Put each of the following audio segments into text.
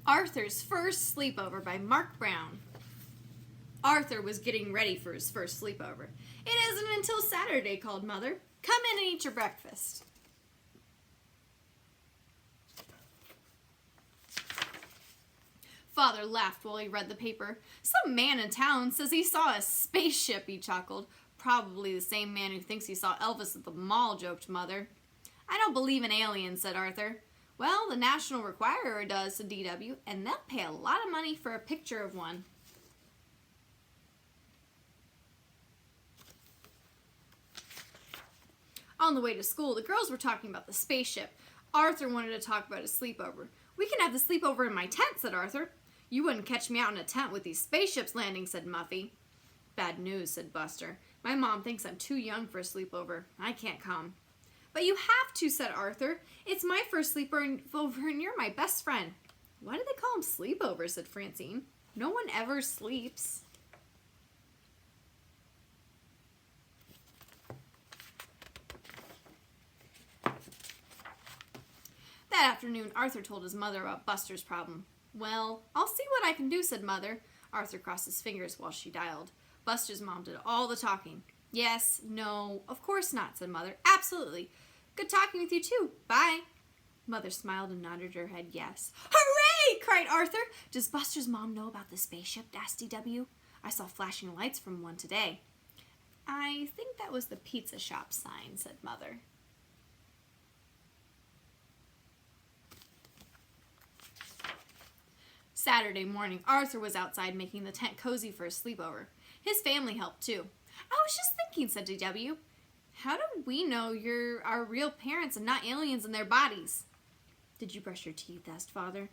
Arthur's First Sleepover by Marc Brown. Arthur was getting ready for his first sleepover. It isn't until Saturday, called Mother. Come in and eat your breakfast. Father laughed while he read the paper. Some man in town says he saw a spaceship, he chuckled. Probably the same man who thinks he saw Elvis at the mall, joked Mother. I don't believe in aliens, said Arthur. Well, the National Requirer does, said DW, and they'll pay a lot of money for a picture of one. On the way to school, the girls were talking about the spaceship. Arthur wanted to talk about his sleepover. We can have the sleepover in my tent, said Arthur. You wouldn't catch me out in a tent with these spaceships landing, said Muffy. Bad news, said Buster. My mom thinks I'm too young for a sleepover. I can't come. But you have to, said Arthur. It's my first sleepover and you're my best friend. Why do they call them sleepovers, said Francine. No one ever sleeps. That afternoon, Arthur told his mother about Buster's problem. Well, I'll see what I can do, said Mother. Arthur crossed his fingers while she dialed. Buster's mom did all the talking. Yes, no, of course not, said Mother. Absolutely. Good talking with you too. Bye. Mother smiled and nodded her head yes. Hooray! Cried Arthur. Does Buster's mom know about the spaceship? Asked DW. I saw flashing lights from one today. I think that was the pizza shop sign, said Mother. Saturday morning, Arthur was outside making the tent cozy for his sleepover. His family helped too. I was just thinking, said DW. How do we know you're our real parents and not aliens in their bodies? Did you brush your teeth? Asked Father.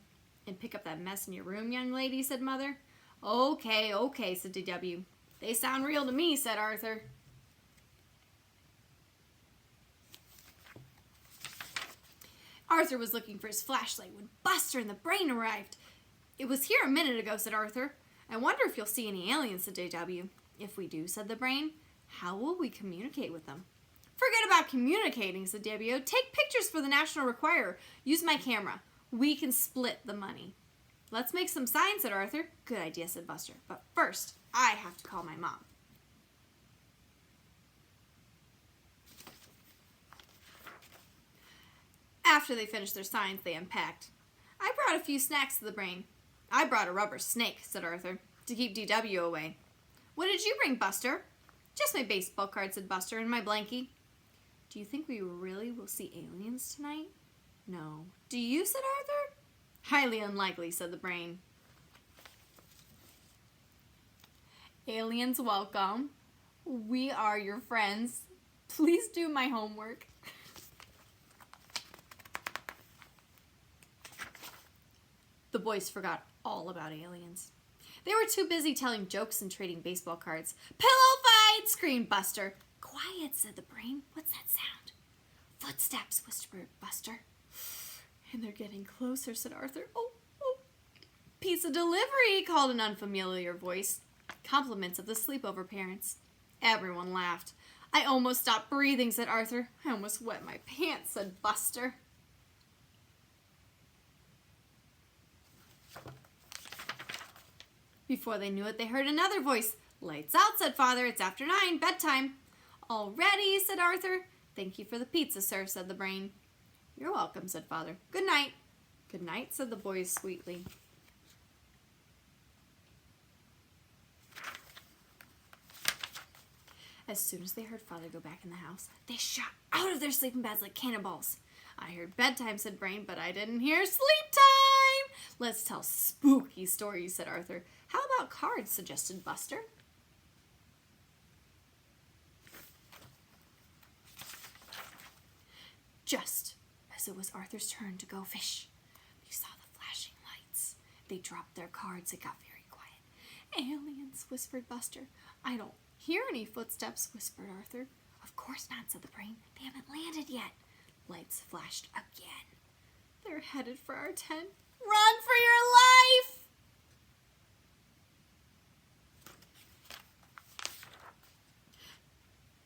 And pick up that mess in your room, young lady, said Mother. Okay, said DW. They sound real to me, said Arthur. Arthur was looking for his flashlight when Buster and the Brain arrived. It was here a minute ago, said Arthur. I wonder if you'll see any aliens, said DW. If we do, said the Brain, how will we communicate with them? Forget about communicating, said DW. Take pictures for the National Requirer. Use my camera. We can split the money. Let's make some signs, said Arthur. Good idea, said Buster. But first, I have to call my mom. After they finished their signs, they unpacked. I brought a few snacks to the Brain. I brought a rubber snake, said Arthur, to keep DW away. What did you bring, Buster? Just my baseball card, said Buster, and my blankie. Do you think we really will see aliens tonight? No. Do you, said Arthur? Highly unlikely, said the Brain. Aliens, welcome. We are your friends. Please do my homework. The boys forgot all about aliens. They were too busy telling jokes and trading baseball cards. Pillow fight! Screamed Buster. Quiet, said the Brain. What's that sound? Footsteps, whispered Buster. And they're getting closer, said Arthur. Oh. Pizza delivery, called an unfamiliar voice. Compliments of the sleepover parents. Everyone laughed. I almost stopped breathing, said Arthur. I almost wet my pants, said Buster. Before they knew it, they heard another voice. Lights out, said Father. It's after 9, bedtime. All ready, said Arthur. Thank you for the pizza, sir, said the Brain. You're welcome, said Father. Good night. Good night, said the boys sweetly. As soon as they heard Father go back in the house, they shot out of their sleeping bags like cannonballs. I heard bedtime, said Brain, but I didn't hear sleep time. Let's tell spooky stories, said Arthur. How about cards, suggested Buster. Just as it was Arthur's turn to go fish, they saw the flashing lights. They dropped their cards. It got very quiet. Aliens, whispered Buster. I don't hear any footsteps, whispered Arthur. Of course not, said the Brain. They haven't landed yet. Lights flashed again. They're headed for our tent. Run for your life!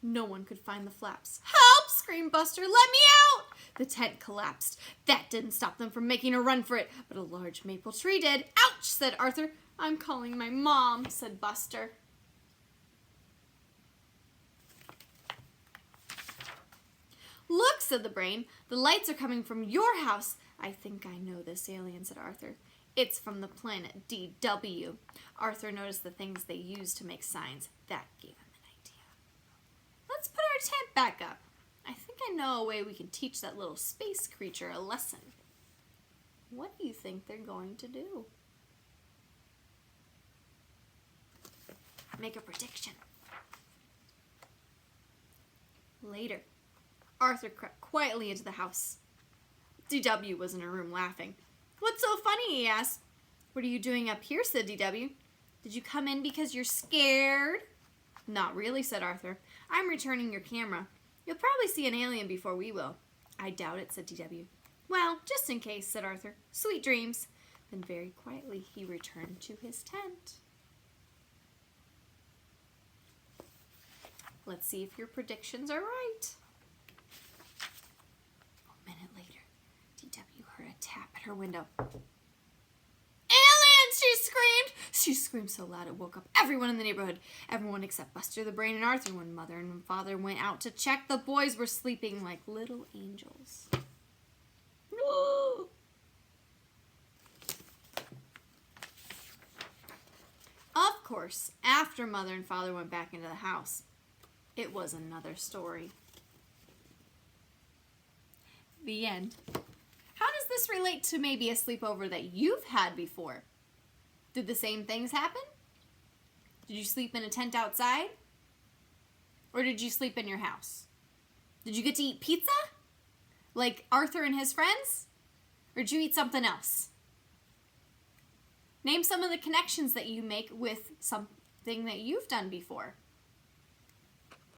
No one could find the flaps. Help! Screamed Buster. Let me out! The tent collapsed. That didn't stop them from making a run for it, but a large maple tree did. Ouch, said Arthur. I'm calling my mom, said Buster. Look, said the brain. The lights are coming from your house. I think I know this alien, said Arthur. It's from the planet DW. Arthur noticed the things they used to make signs. That gave him an idea. Let's put our tent back up. I think I know a way we can teach that little space creature a lesson. What do you think they're going to do? Make a prediction. Later, Arthur crept quietly into the house. DW was in her room laughing. What's so funny, he asked. What are you doing up here, said DW. Did you come in because you're scared? Not really, said Arthur. I'm returning your camera. You'll probably see an alien before we will. I doubt it, said DW. Well, just in case, said Arthur. Sweet dreams. Then very quietly he returned to his tent. Let's see if your predictions are right. A minute later, DW heard a tap at her window. Aliens! She screamed! She screamed so loud it woke up everyone in the neighborhood. Everyone except Buster the Brain and Arthur. When Mother and Father went out to check, the boys were sleeping like little angels. Of course, after Mother and Father went back into the house, it was another story. The end. How does this relate to maybe a sleepover that you've had before? Did the same things happen? Did you sleep in a tent outside? Or did you sleep in your house? Did you get to eat pizza? Like Arthur and his friends? Or did you eat something else? Name some of the connections that you make with something that you've done before.